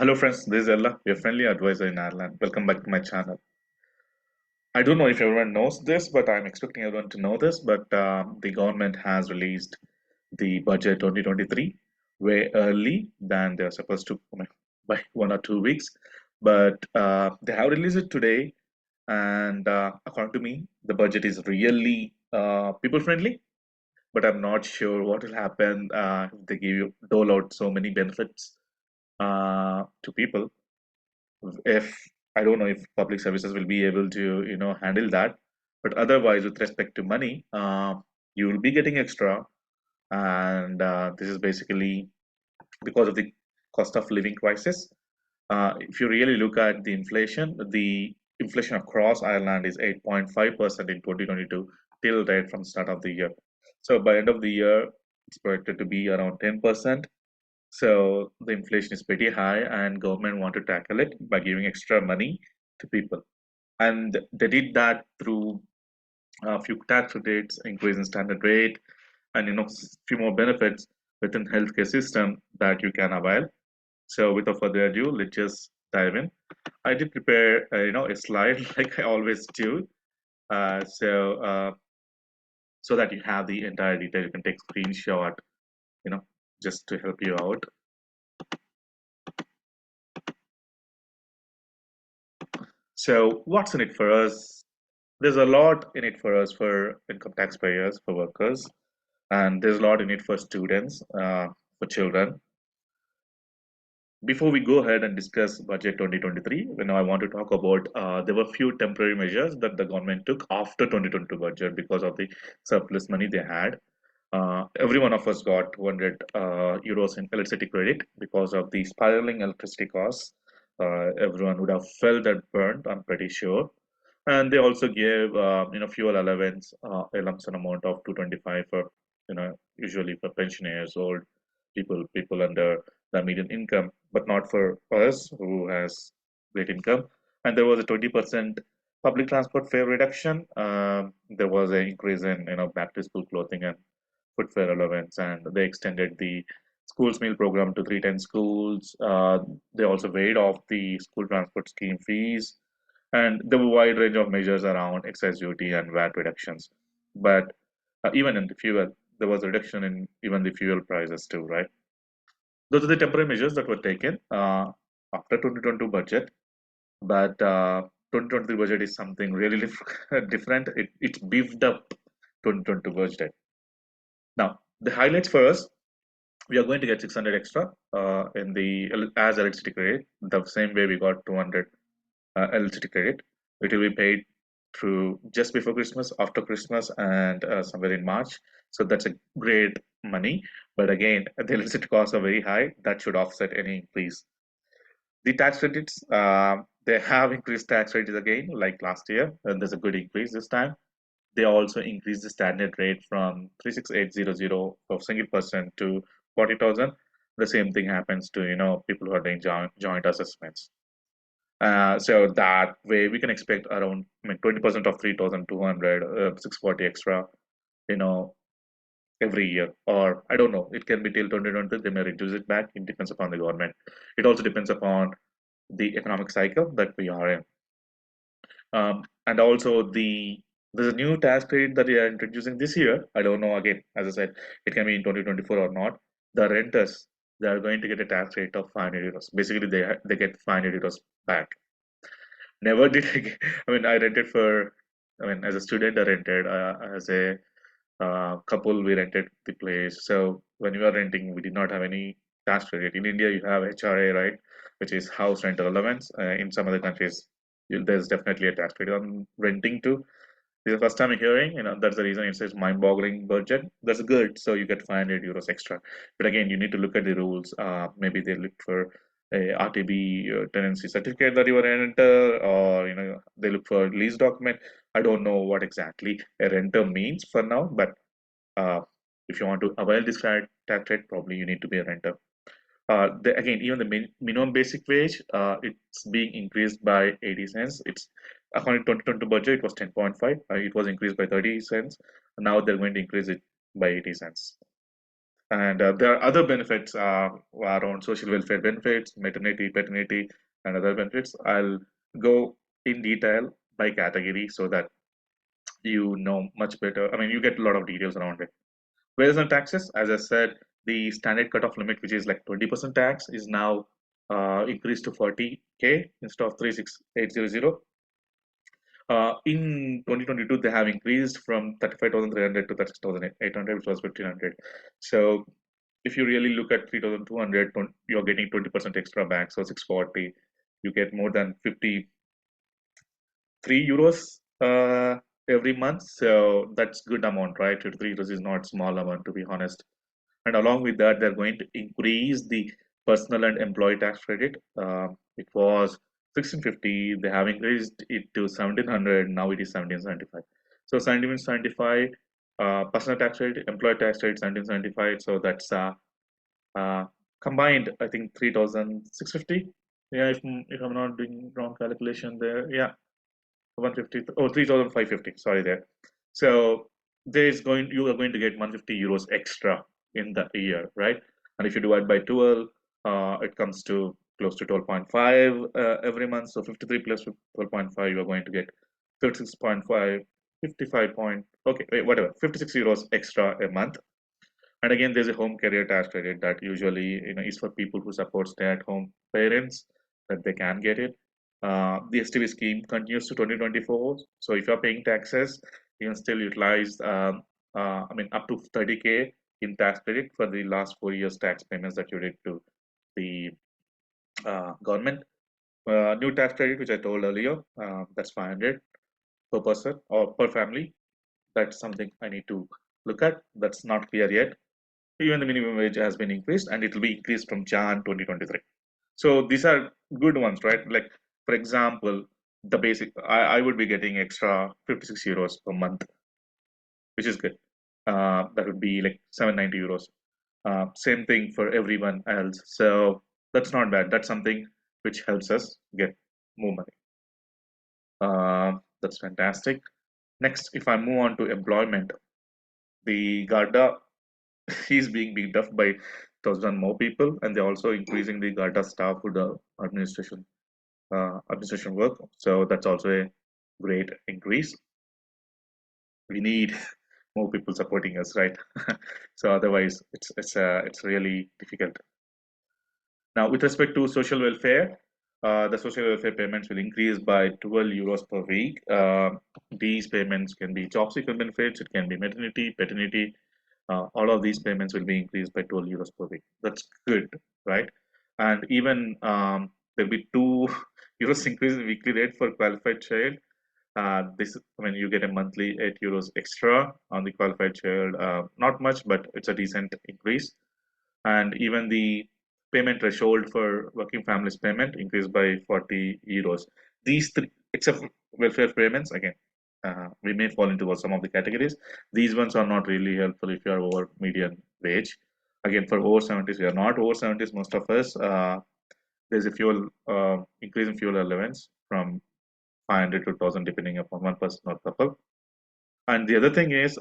Hello friends, this is Ella, your friendly advisor in Ireland. Welcome back to my channel. I don't know if everyone knows this, but I'm expecting everyone to know this. But the government has released the budget 2023 way early than they're supposed to, by 1 or 2 weeks. But they have released it today, and according to me, the budget is really people friendly. But I'm not sure what will happen if they give you dole out so many benefits to people. If I don't know if public services will be able to handle that, but otherwise with respect to money, you will be getting extra, and this is basically because of the cost of living crisis. If you really look at the inflation across Ireland is 8.5% in 2022 till date from start of the year. So by end of the year, it's expected to be around 10%. So the inflation is pretty high, and government want to tackle it by giving extra money to people. And they did that through a few tax rates, increase in standard rate, and few more benefits within healthcare system that you can avail. So without further ado, let's just dive in. I did prepare a slide like I always do, uh, so uh, so that you have the entire detail. You can take screenshot, you know, just to help you out. So what's in it for us? There's a lot in it for us, for income taxpayers, for workers, and there's a lot in it for students, for children. Before we go ahead and discuss budget 2023, I want to talk about there were few temporary measures that the government took after 2022 budget because of the surplus money they had. Every one of us got 200 euros in electricity credit because of the spiraling electricity costs. Everyone would have felt that burnt, I'm pretty sure. And they also gave fuel allowance, a lump sum amount of 225 for usually for pensioners, old people under the median income, but not for us who has great income. And there was a 20% public transport fare reduction. There was an increase in back to school clothing and food fare allowance, and they extended the schools meal program to 310 schools. They also waived off the school transport scheme fees, and there were a wide range of measures around excise duty and VAT reductions. But even in the fuel, there was a reduction in even the fuel prices too, right? Those are the temporary measures that were taken after 2022 budget. But 2023 budget is something really different. It's beefed up 2022 budget. Now, the highlights for us, we are going to get 600 extra in the as electricity credit, the same way we got 200 electricity credit. It will be paid through just before Christmas, after Christmas, and somewhere in March. So that's a great money. But again, the electricity costs are very high. That should offset any increase. The tax credits, they have increased tax rates again, like last year, and there's a good increase this time. They also increased the standard rate from 36800 of single person to 40,000. The same thing happens to people who are doing joint assessments. So that way we can expect around 20% of 3,200, 640 extra, you know, every year. Or I don't know, it can be till 2020, they may reduce it back. It depends upon the government. It also depends upon the economic cycle that we are in. And also there's a new tax credit that we are introducing this year. I don't know, again, as I said, it can be in 2024 or not. The renters, they are going to get a tax rate of 500 euros. Basically, they get 500 euros back. Never did I get, I mean, I rented for, I mean, as a student, I rented, as a couple, we rented the place. So when we were renting, we did not have any tax credit. In India, you have HRA, right, which is house rental allowance. In some other countries, there's definitely a tax credit on renting too. This is the first time I'm hearing, that's the reason it says mind-boggling budget. That's good. So you get 500 euros extra. But again, you need to look at the rules. Maybe they look for a RTB tenancy certificate that you are a renter, or they look for lease document. I don't know what exactly a renter means for now, but uh, if you want to avail this tax rate, probably you need to be a renter. Again, even the minimum basic wage, it's being increased by 80 cents. It's according to 2020 budget, it was 10.5. It was increased by 30 cents. Now they're going to increase it by 80 cents. And there are other benefits around social welfare benefits, maternity, paternity, and other benefits. I'll go in detail by category so that you know much better. I mean, you get a lot of details around it. Whereas on taxes, as I said, the standard cutoff limit, which is like 20% tax, is now increased to 40K instead of 36800. In 2022, they have increased from 35,300 to 36,800, which was 1,500. So if you really look at 3,200, you're getting 20% extra back. So 640, you get more than 53 euros every month. So that's good amount, right? 53 euros is not small amount, to be honest. And along with that, they're going to increase the personal and employee tax credit. It was 1650. They have increased it to 1700. Now it is 1775. So 1775 personal tax credit, employee tax credit 1775. So that's uh, combined, I think 3650. Yeah, if I'm not doing wrong calculation there. Yeah, 150, oh, 3,550, sorry there. So you are going to get 150 euros extra in the year, right? And if you divide by 12, it comes to close to 12.5 every month. So 53 plus 12.5, you are going to get 36.5, 55 point, okay, wait, whatever, 56 euros extra a month. And again, there's a home career tax credit that usually is for people who support stay-at-home parents that they can get it. The STV scheme continues to 2024. So if you're paying taxes, you can still utilize I mean up to 30K in tax credit for the last 4 years tax payments that you did to the government. New tax credit, which I told earlier, that's 500 per person or per family. That's something I need to look at. That's not clear yet. Even the minimum wage has been increased and it will be increased from Jan 2023. So these are good ones, right? Like, for example, the basic, I would be getting extra 56 euros per month, which is good. That would be like 790 euros. Same thing for everyone else. So that's not bad. That's something which helps us get more money. That's fantastic. Next, if I move on to employment, the Garda he's being beat up by 1,000 more people, and they're also increasing the Garda staff with the administration work. So that's also a great increase. We need more people supporting us, right? So otherwise, it's really difficult. Now, with respect to social welfare, the social welfare payments will increase by 12 euros per week. These payments can be job seeker benefits, it can be maternity, paternity. All of these payments will be increased by 12 euros per week. That's good, right? And even there'll be 2 euros increase in weekly rate for qualified child. This when you get a monthly 8 euros extra on the qualified child. Not much, but it's a decent increase. And even the payment threshold for working families payment increased by 40 euros. These three, except for welfare payments, again, we may fall into some of the categories. These ones are not really helpful if you are over median wage. Again, for over 70s, we are not over 70s, most of us. There's a fuel increase in fuel allowance from 500 to 1,000 depending upon one person or couple. And the other thing is,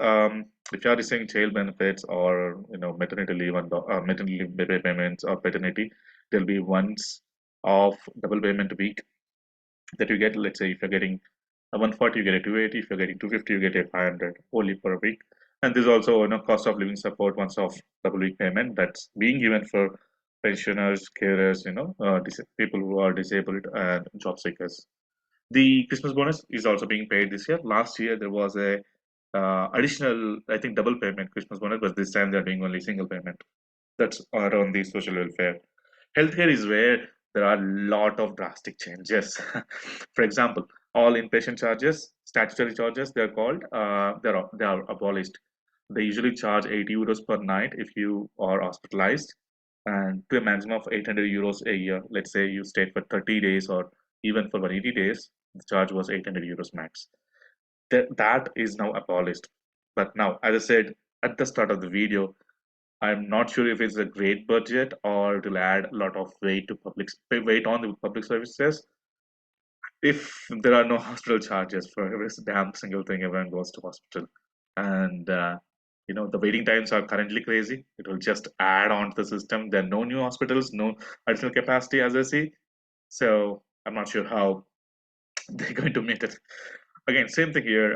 if you are receiving child benefits or maternity leave and maternity leave payments or paternity, there'll be once of double payment a week that you get. Let's say if you're getting a 140, you get a 280. If you're getting 250, you get a 500 only per week. And there's also cost of living support once off double week payment that's being given for pensioners, carers, people who are disabled and job seekers. The Christmas bonus is also being paid this year. Last year there was a additional, I think, double payment Christmas bonus, but this time they're doing only single payment. That's around the social welfare. Healthcare is where there are a lot of drastic changes. For example, all inpatient charges, statutory charges, they're called, they are abolished. They usually charge 80 euros per night if you are hospitalized, and to a maximum of 800 euros a year. Let's say you stayed for 30 days or even for 180 days, the charge was 800 euros max. That is now abolished. But now, as I said at the start of the video, I'm not sure if it's a great budget or it will add a lot of weight on the public services if there are no hospital charges for every damn single thing everyone goes to hospital. And The waiting times are currently crazy. It will just add on to the system. There are no new hospitals, no additional capacity as I see. So I'm not sure how they're going to meet it. Again, same thing here.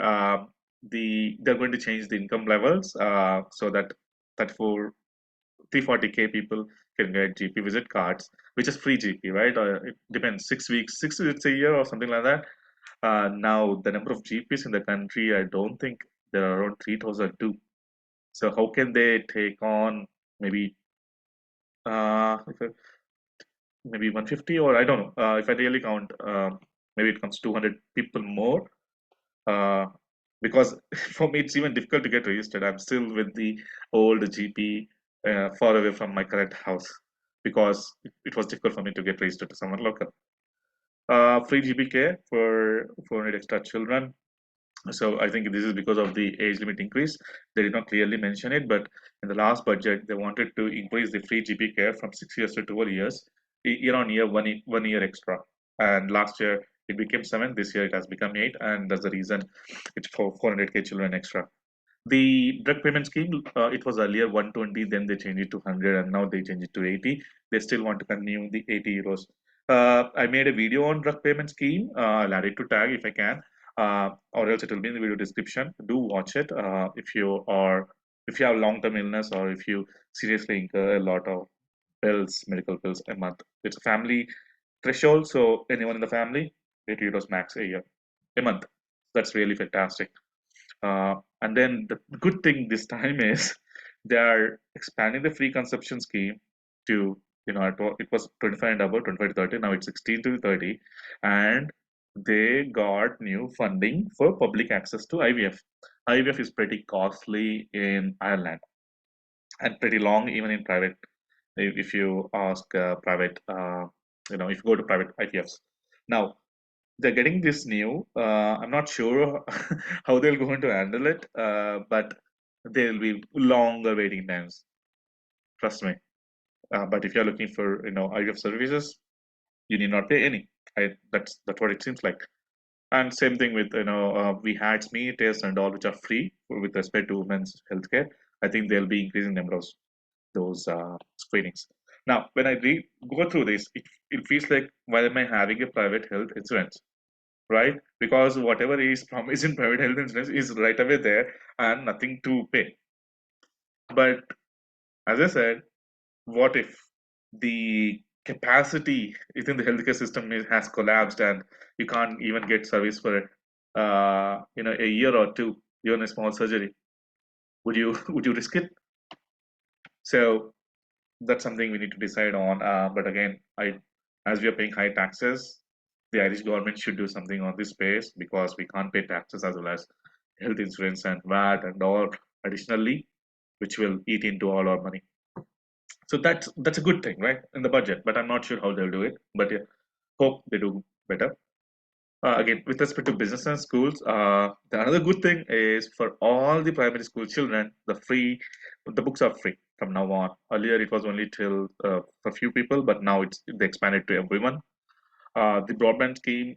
They're going to change the income levels so that for 340K people can get GP visit cards, which is free GP, right? It depends, 6 weeks, 6 visits a year or something like that. Now the number of GPs in the country, I don't think there are around 3,002. So how can they take on maybe if I, maybe 150, or I don't know. If I really count, maybe it comes 200 people more. Uh, because for me it's even difficult to get registered. I'm still with the old GP far away from my current house because it was difficult for me to get registered to someone local. Free GP care for 400 extra children. So I think this is because of the age limit increase. They did not clearly mention it, but in the last budget, they wanted to increase the free GP care from 6 years to 12 years, year on year, 1 year extra. And last year it became 7. This year it has become 8, and that's the reason it's for 400K children extra. The drug payment scheme, it was earlier 120, then they changed it to 100, and now they changed it to 80. They still want to continue the 80 euros. I made a video on drug payment scheme. I'll add it to tag if I can, or else it will be in the video description. Do watch it if you have long-term illness or if you seriously incur a lot of bills, medical bills a month. It's a family threshold, so anyone in the family, 80 euros max a month. That's really fantastic. And then the good thing this time is they are expanding the free consumption scheme to, it was 25 and above, 25 to 30, now it's 16 to 30. And they got new funding for public access to IVF. IVF is pretty costly in Ireland and pretty long even in private. If you ask private, if you go to private IVFs. Now, they're getting this new. I'm not sure how they're going to handle it, but there will be longer waiting times. Trust me. But if you're looking for IVF services, you need not pay any. That's what it seems like. And same thing with we had smear tests and all, which are free with respect to women's healthcare. I think they'll be increasing number of those screenings. Now, when I go through this, it feels like why am I having a private health insurance? Right? Because whatever is promised in private health insurance is right away there and nothing to pay. But as I said, what if the capacity within the healthcare system has collapsed and you can't even get service for a year or two, even a small surgery? Would you would you risk it? So that's something we need to decide on. But again, as we are paying high taxes, the Irish government should do something on this space because we can't pay taxes as well as health insurance and VAT and all additionally, which will eat into all our money. So that's a good thing, right, in the budget. But I'm not sure how they'll do it. But yeah, hope they do better. Again, with respect to business and schools, the another good thing is for all the primary school children, the books are free from now on. Earlier, it was only till for few people, but now they expanded to everyone. The broadband scheme,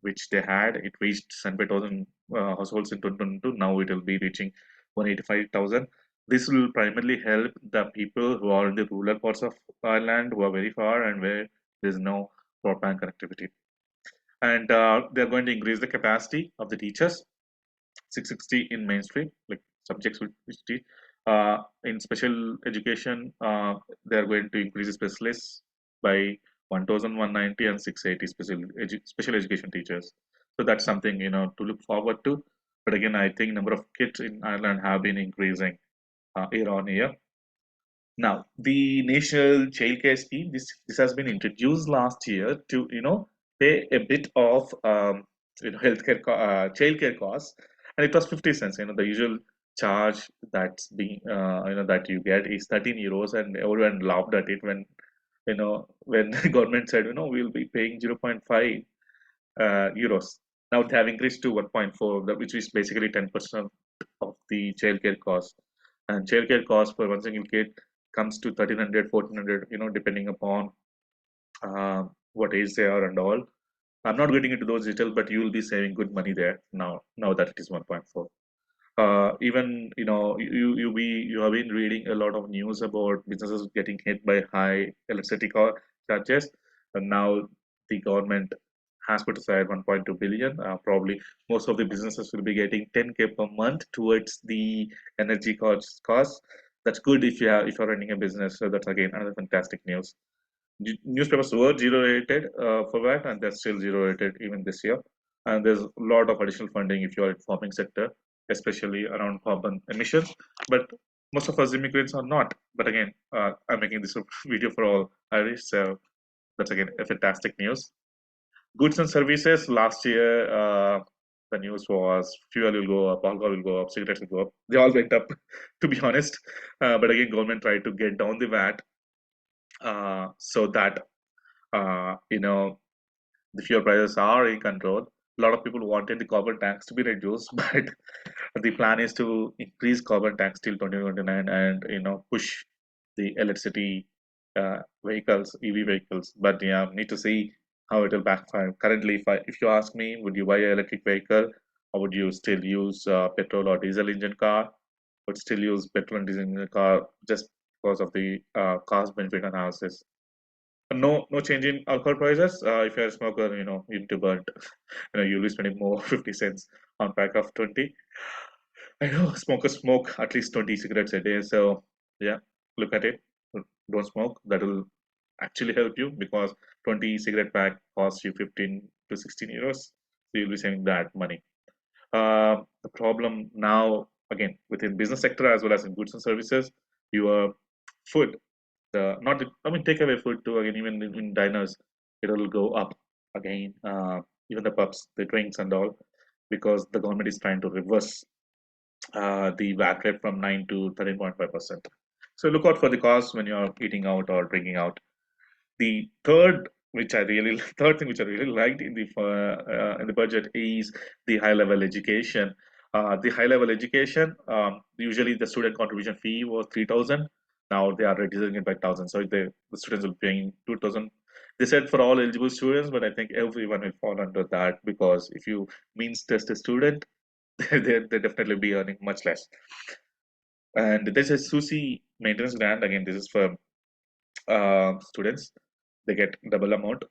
which they had, it reached 75,000 households in 2022. Now it will be reaching 185,000. This will primarily help the people who are in the rural parts of Ireland, who are very far and where there is no broadband connectivity. And they're going to increase the capacity of the teachers, 660 in mainstream, like subjects which teach. In special education, they are going to increase the specialists by 1,190 and 680 special education teachers. So that's something to look forward to. But again, I think number of kids in Ireland have been increasing year on year. Now, the National Childcare Scheme, this has been introduced last year to pay a bit of childcare costs, and it was 50 cents. The usual charge that's being that you get is 13 euros, and everyone laughed at it when the government said we'll be paying 0.5 euros. Now they have increased to 1.4, which is basically 10% of the childcare cost. And childcare cost for one single kid comes to 1,300, 1,400, depending upon what age they are and all. I'm not getting into those details, but you will be saving good money there now that it is 1.4. Even you have been reading a lot of news about businesses getting hit by high charges, and now the government has put aside 1.2 billion. Probably most of the businesses will be getting 10K per month towards the energy costs. That's good if you're running a business. So that's again another fantastic news. Newspapers were zero rated for that, and they're still zero rated even this year. And there's a lot of additional funding if you're in farming sector, especially around carbon emissions. But most of us immigrants are not. But again, I'm making this a video for all Irish, so that's again a fantastic news. Goods and services last year. The news was fuel will go up, alcohol will go up, cigarettes will go up. They all went up, to be honest. But again, government tried to get down the VAT so that the fuel prices are in control. A lot of people wanted the carbon tax to be reduced, but the plan is to increase carbon tax till 2029 and push the electricity vehicles, EV vehicles. But yeah, need to see how it will backfire. Currently, if you ask me, would you buy an electric vehicle or would you still use petrol or diesel engine car? Would still use petrol and diesel engine car just because of the cost benefit analysis. No change in alcohol prices. If you're a smoker, you need to burn. You'll be spending more 50 cents on pack of 20. I know smokers smoke at least 20 cigarettes a day. So yeah, look at it. Don't smoke. That will actually help you because 20 cigarette pack costs you 15 to 16 euros. So you'll be saving that money. The problem now, again, within business sector as well as in goods and services, your food not the, I mean takeaway food too again even in diners it'll go up again even the pubs the drinks and all because the government is trying to reverse the VAT rate from 9 to 13.5%. So look out for the cost when you're eating out or drinking out. The third thing which I really liked in the budget is the high level education. The high level education, usually the student contribution fee was 3,000. Now they are reducing it by 1,000. So the students will be paying 2,000. They said for all eligible students, but I think everyone will fall under that because if you means test a student, they definitely be earning much less. And there's a SUSI maintenance grant. Again, this is for students. They get double amount.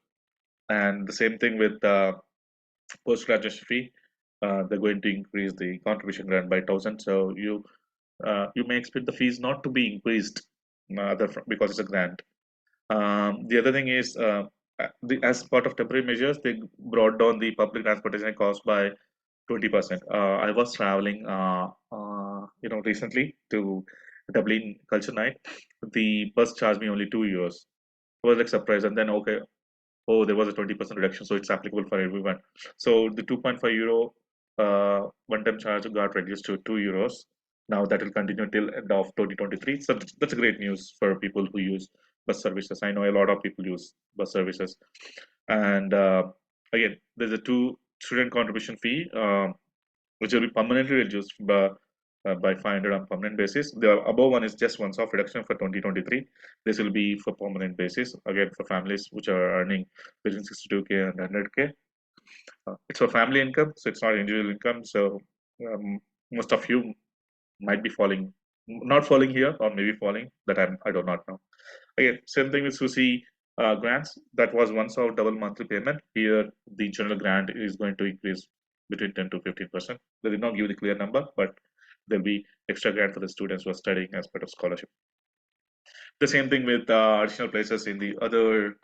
And the same thing with post graduation fee. They're going to increase the contribution grant by 1,000. So you may expect the fees not to be increased because it's a grant. The other thing is as part of temporary measures, they brought down the public transportation cost by 20%. I was traveling, recently to Dublin Culture Night. The bus charged me only 2 euros. I was like surprised, and then okay, oh, there was a 20% reduction, so it's applicable for everyone. So the 2.5 euro one-time charge got reduced to 2 euros. Now that will continue till end of 2023. So that's a great news for people who use bus services. I know a lot of people use bus services, and again, there's a two student contribution fee, which will be permanently reduced by 500 on permanent basis. The above one is just once-off reduction for 2023. This will be for permanent basis again for families which are earning between 62K and 100K. It's for family income, so it's not individual income. So most of you might be not falling here, or maybe falling. That I do not know. Again, same thing with SUSI grants. That was once off double monthly payment. Here, the general grant is going to increase between 10 to 15%. They did not give the clear number, but there'll be extra grant for the students who are studying as part of scholarship. The same thing with additional places in the other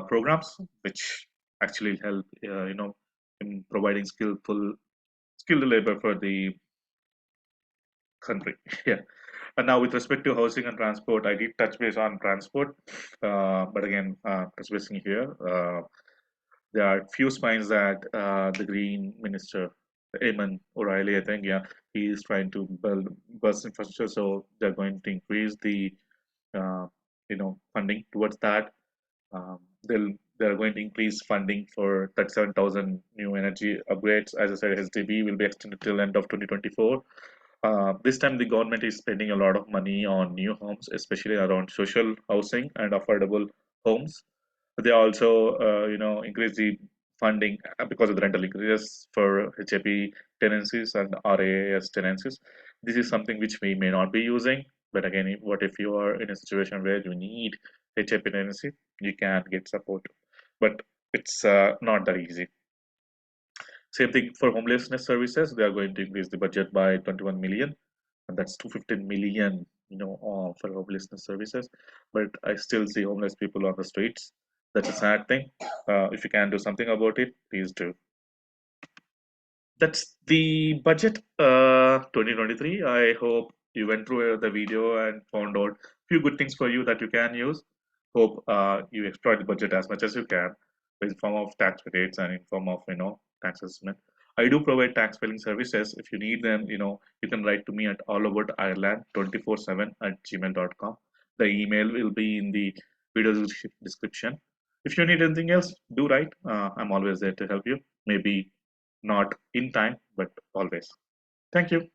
programs, which actually help, in providing skilled labor for the country. Yeah. And now, with respect to housing and transport, I did touch base on transport, but again, touch basing here. There are few spines that the Green Minister, Eamon O'Reilly, I think, yeah, he is trying to build bus infrastructure, so they're going to increase the funding towards that. Um, they'll they're going to increase funding for 37,000 new energy upgrades. As I said, SDB will be extended till end of 2024. This time, the government is spending a lot of money on new homes, especially around social housing and affordable homes. They also, increase the funding because of the rental increases for HAP tenancies and RAAS tenancies. This is something which we may not be using, but again, what if you are in a situation where you need HAP tenancy, you can get support, but it's not that easy. Same thing for homelessness services. They are going to increase the budget by 21 million, and that's 215 million, for homelessness services. But I still see homeless people on the streets. That's a sad thing. If you can do something about it, please do. That's the budget 2023. I hope you went through the video and found out few good things for you that you can use. Hope you exploit the budget as much as you can in form of tax credits and in form of tax assessment. I do provide tax filing services. If you need them, you can write to me at allaboutireland247@gmail.com. The email will be in the video description. If you need anything else, do write. I'm always there to help you. Maybe not in time, but always. Thank you.